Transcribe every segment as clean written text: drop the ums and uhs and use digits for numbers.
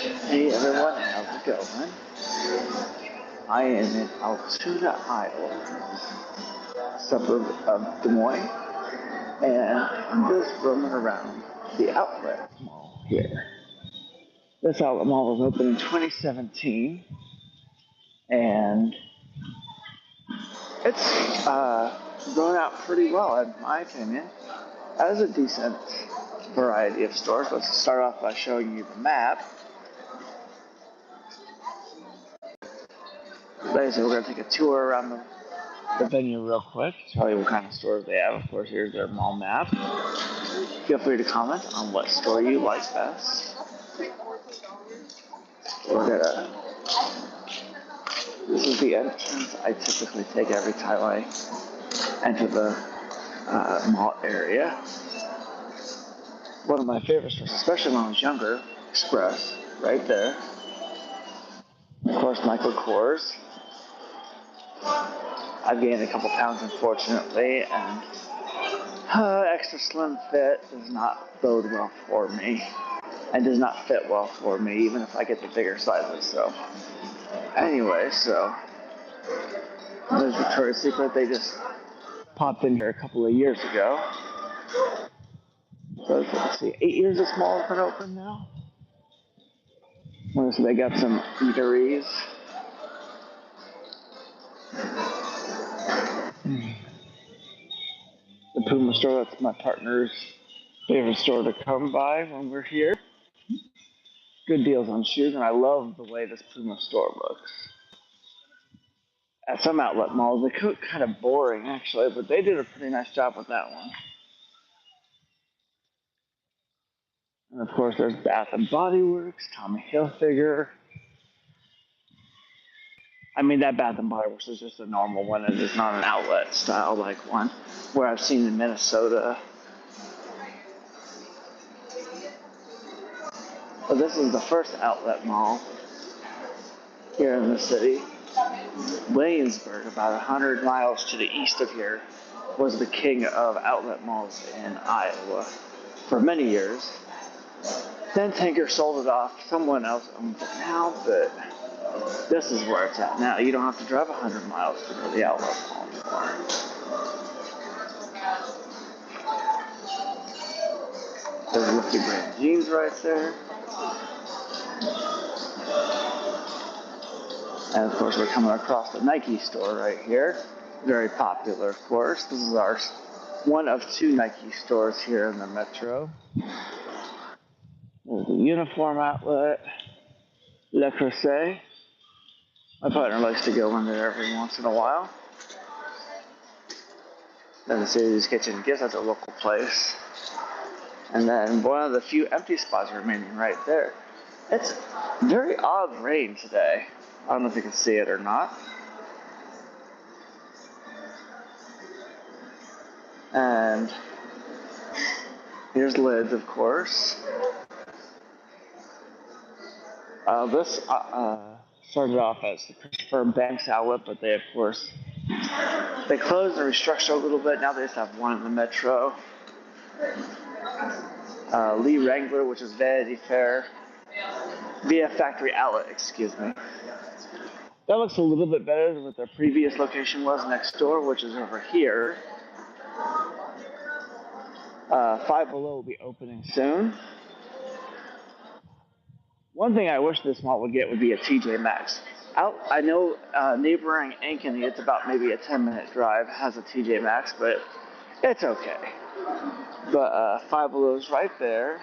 Hey everyone, how's it going? I am in Altoona, Iowa, suburb of Des Moines, and I'm just roaming around the outlet mall here. This outlet mall was opened in 2017, and it's grown out pretty well, in my opinion. Has a decent variety of stores. Let's start off by showing you the map. Basically, we're going to take a tour around the venue real quick, tell you what kind of stores they have. Of course, here's their mall map. Feel free to comment on what store you like best. We're gonna. This is the entrance I typically take every time I enter the mall area. One of my favorite stores, especially when I was younger, Express, right there. Of course, Michael Kors. I've gained a couple pounds, unfortunately, and extra slim fit does not bode well for me, and does not fit well for me, even if I get the bigger sizes. So, anyway, there's Victoria's Secret. They just popped in here a couple of years ago. So let's see, 8 years this mall has been open now. So they got some eateries. The Puma store, that's my partner's favorite store to come by when we're here. Good deals on shoes, and I love the way this Puma store looks. At some outlet malls, they look kind of boring actually, but they did a pretty nice job with that one. And of course, there's Bath and Body Works, Tommy Hilfiger. I mean, that Bath and Body Works is just a normal one. It is not an outlet style like one where I've seen in Minnesota. But this is the first outlet mall here in the city. Williamsburg, about 100 miles to the east of here, was the king of outlet malls in Iowa for many years. Then Tanger sold it off. Someone else owns it now, but this is where it's at now. You don't have to drive 100 miles to go to the outlet mall anymore. There's Lifted Brand Jeans right there. And of course, we're coming across the Nike store right here. Very popular, of course. This is our one of two Nike stores here in the metro. There's the uniform outlet, Le Creuset. My partner likes to go in there every once in a while. Then the City's Kitchen and Gifts, that's a local place. And then one of the few empty spots remaining right there. It's very odd rain today. I don't know if you can see it or not. And here's Lids, of course. This started off as the Christopher Banks outlet, but they, of course, they closed and restructured a little bit. Now they just have one in the metro. Lee Wrangler, which is Vanity Fair. VF Factory Outlet, excuse me. That looks a little bit better than what their previous location was next door, which is over here. Five Below will be opening soon. One thing I wish this mall would get would be a TJ Maxx. I know neighboring Ankeny, it's about maybe a 10-minute drive, has a TJ Maxx, but it's okay. But Five Below's right there.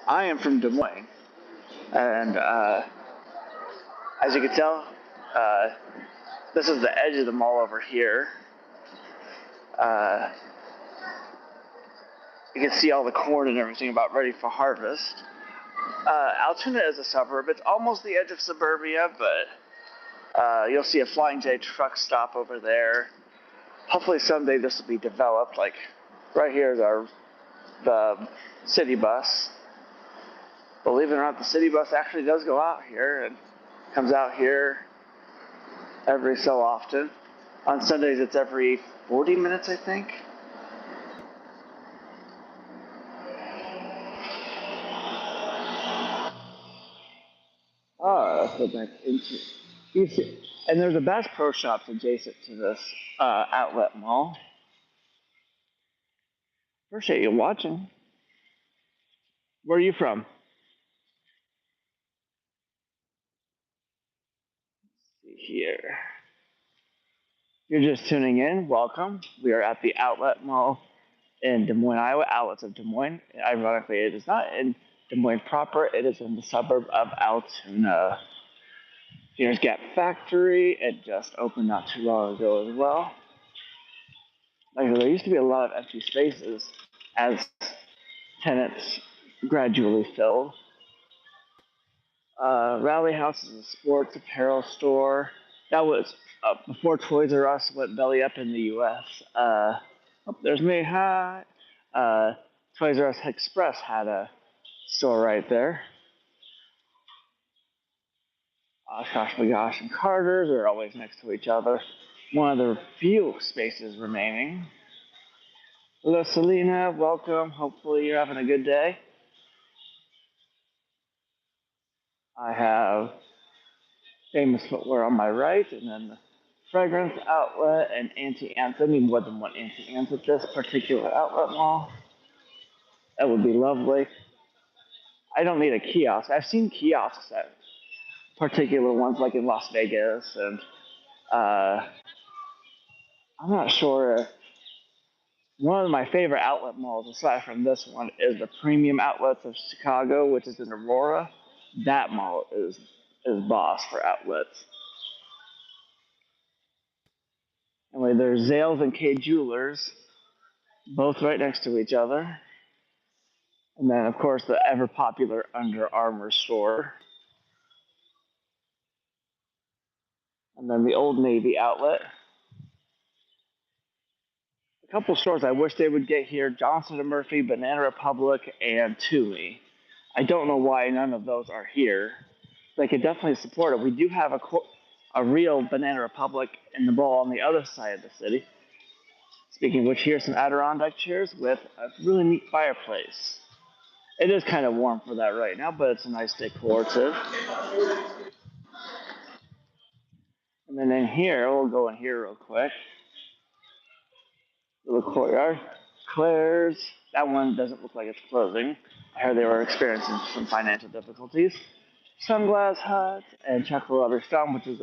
I am from Des Moines, and as you can tell, this is the edge of the mall over here. You can see all the corn and everything about ready for harvest. Altoona is a suburb. It's almost the edge of suburbia, but you'll see a Flying J truck stop over there. Hopefully someday this will be developed. Like right here is the city bus. Believe it or not, the city bus actually does go out here and comes out here every so often. On Sundays, it's every 40 minutes, I think. go back into. You see, and there's a Bass Pro Shops adjacent to this outlet mall. Appreciate you watching. Where are you from? Let's see here. You're just tuning in. Welcome. We are at the outlet mall in Des Moines, Iowa. Outlets of Des Moines. Ironically, it is not in Des Moines proper. It is in the suburb of Altoona. Here's Gap Factory. It just opened not too long ago as well. Like there used to be a lot of empty spaces as tenants gradually filled. Rally House is a sports apparel store. That was before Toys R Us went belly up in the U.S. Oh, there's me. Hi. Toys R Us Express had a store right there. Oshkosh Bagosh and Carter's are always next to each other. One of the few spaces remaining. Hello, Selena. Welcome. Hopefully, you're having a good day. I have Famous Footwear on my right, and then the Fragrance Outlet and Auntie Anne's. I need more than one Auntie Anne's at this particular outlet mall. That would be lovely. I don't need a kiosk. I've seen kiosks at particular ones, like in Las Vegas, and I'm not sure. One of my favorite outlet malls, aside from this one, is the Premium Outlets of Chicago, which is in Aurora. That mall is boss for outlets. Anyway, there's Zales and K Jewelers, both right next to each other. And then, of course, the ever popular Under Armour store. And then the Old Navy outlet. A couple stores I wish they would get here: Johnson & Murphy, Banana Republic, and Tumi. I don't know why none of those are here. They could definitely support it. We do have a real Banana Republic in the mall on the other side of the city. Speaking of which, here's some Adirondack chairs with a really neat fireplace. It is kind of warm for that right now, but it's a nice decorative. And then in here, we'll go in here real quick. Little courtyard. Claire's. That one doesn't look like it's closing. I heard they were experiencing some financial difficulties. Sunglass Hut and Chocolate Lover's Stone, which is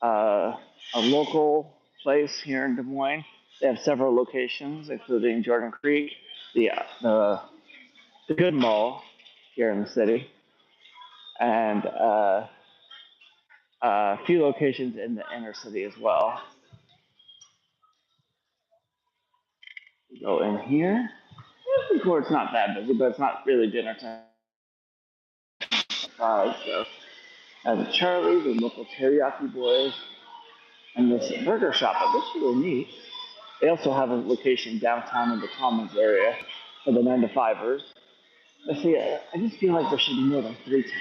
a local place here in Des Moines. They have several locations, including Jordan Creek, the Good Mall here in the city, and a few locations in the inner city as well. We go in here. The court's not that busy, but it's not really dinner time. So, as a Charlie's, the local teriyaki boys, and this burger shop. It looks really neat. They also have a location downtown in the Commons area for the 9 to 5ers. I see. I just feel like there should be more than 3 times.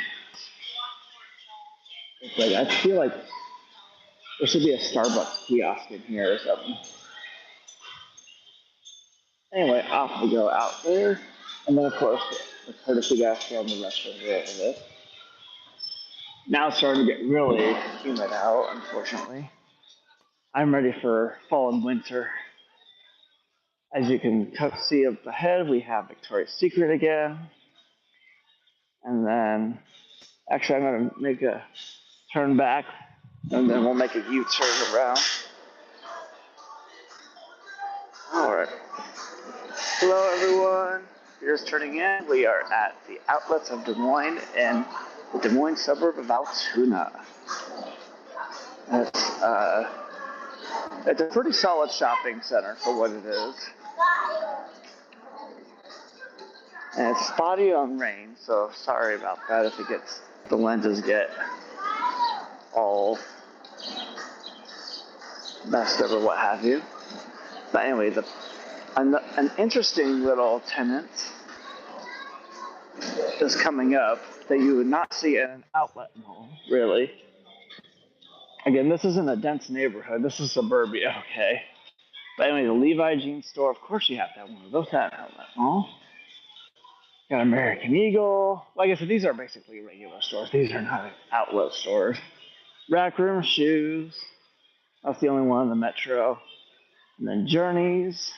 It's like I feel like there should be a Starbucks kiosk in here or something. Anyway, off we go out there, and then of course the courtesy gas from the restaurant over this. Now it's starting to get really humid out, unfortunately. I'm ready for fall and winter. As you can see up ahead, we have Victoria's Secret again. And then, actually, I'm going to make a turn back, and then we'll make a U-turn around. All right. Hello, everyone. If you're just turning in, we are at the Outlets of Des Moines in the Des Moines suburb of Altoona. It's a pretty solid shopping center for what it is. And it's spotty on rain, so sorry about that if the lenses get all messed up or what have you. But anyway, an interesting little tenant is coming up that you would not see in an outlet mall, really. Again, this isn't a dense neighborhood. This is suburbia, okay? But anyway, the Levi Jeans store, of course you have to have one of those at an outlet mall. Got American Eagle. Like I said, these are basically regular stores. These are not outlet stores. Rack Room Shoes. That's the only one in the metro. And then Journeys.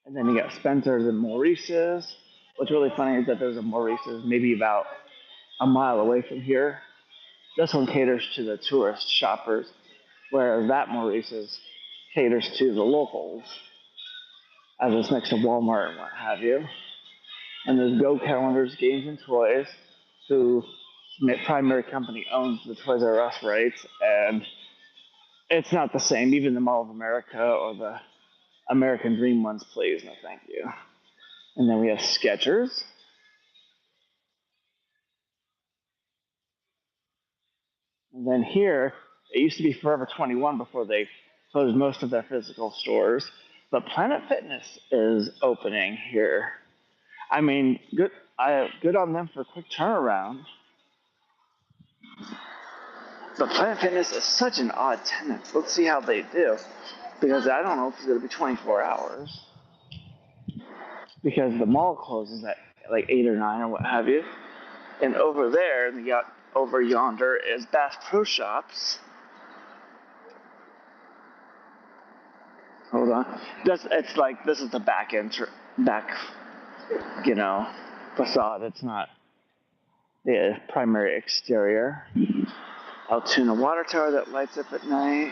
And then you got Spencer's and Maurice's. What's really funny is that there's a Maurice's maybe about a mile away from here. This one caters to the tourist shoppers, whereas that Maurice's caters to the locals, as it's next to Walmart and what have you. And there's Go Calendars, Games and Toys, who primary company owns the Toys R Us rights, and it's not the same. Even the Mall of America or the American Dream ones, please, no thank you. And then we have Skechers. And then here, it used to be Forever 21 before they closed most of their physical stores. But Planet Fitness is opening here. I mean, good on them for a quick turnaround. But Planet Fitness is such an odd tenant. Let's see how they do. Because I don't know if it's going to be 24 hours. Because the mall closes at like 8 or 9 or what have you. And over there, over yonder, is Bass Pro Shops. Hold on. It's like, this is the back, facade. It's not the primary exterior. Altoona Water Tower that lights up at night.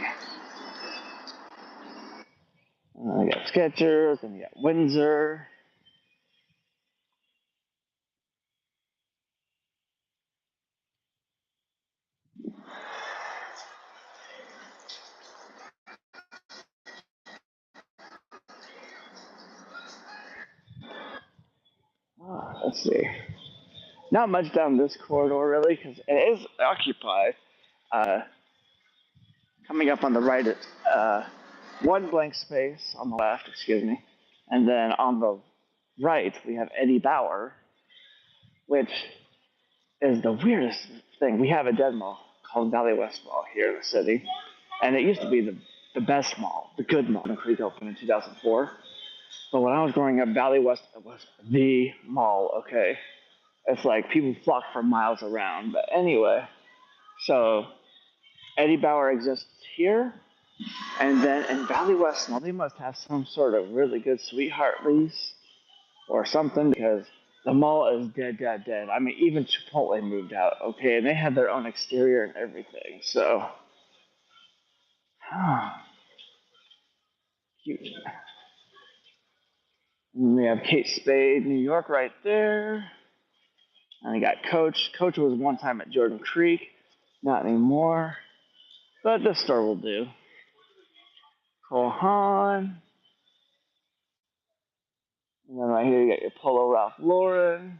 You got Skechers, and you got Windsor. Let's see. Not much down this corridor, really, because it is occupied. Coming up on the right, one blank space on the left, excuse me. And then on the right, we have Eddie Bauer, which is the weirdest thing. We have a dead mall called Valley West Mall here in the city. And it used to be the best mall, the good mall. Creek opened in 2004. But when I was growing up, Valley West was the mall, okay? It's like people flock for miles around. But anyway, so Eddie Bauer exists here. And then in Valley West Mall, they must have some sort of really good sweetheart lease or something because the mall is dead, dead, dead. I mean, even Chipotle moved out, okay? And they had their own exterior and everything. So, cute. And we have Kate Spade, New York, right there. And we got Coach. Coach was one time at Jordan Creek, not anymore. But this store will do. Cole Haan. And then right here you got your Polo Ralph Lauren.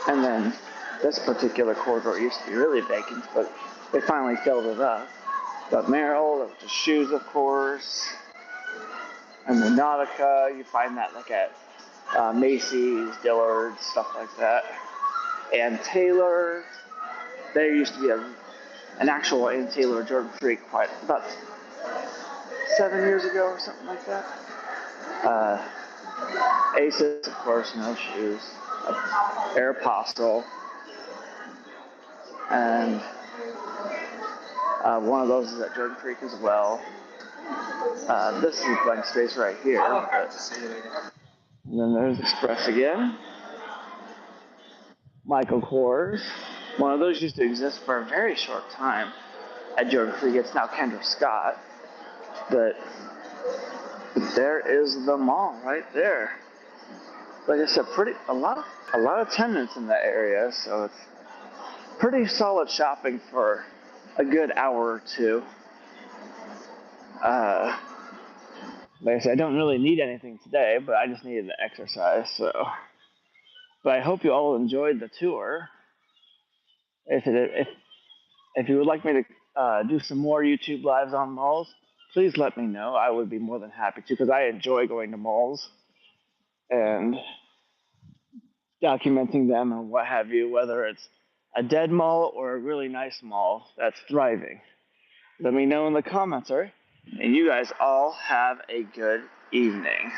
And then this particular corridor used to be really vacant, but they finally filled it up. But Merrill, the shoes, of course. And then Nautica, you find that like at Macy's, Dillard's, stuff like that. And Taylor, there used to be an actual Ann Taylor Jordan Creek about 7 years ago or something like that. Aces, of course, no shoes. Aeropostale. And one of those is at Jordan Creek as well. This is blank space right here. And then there's Express again. Michael Kors. One of those used to exist for a very short time at Jordan Creek. It's now Kendra Scott. But there is the mall right there. Like I said, a lot of tenants in that area, so it's pretty solid shopping for a good hour or two. Like I said, I don't really need anything today, but I just needed the exercise, so. But I hope you all enjoyed the tour. If you would like me to do some more YouTube lives on malls, please let me know. I would be more than happy to because I enjoy going to malls and documenting them and what have you, whether it's a dead mall or a really nice mall that's thriving. Let me know in the comments, alright? And you guys all have a good evening.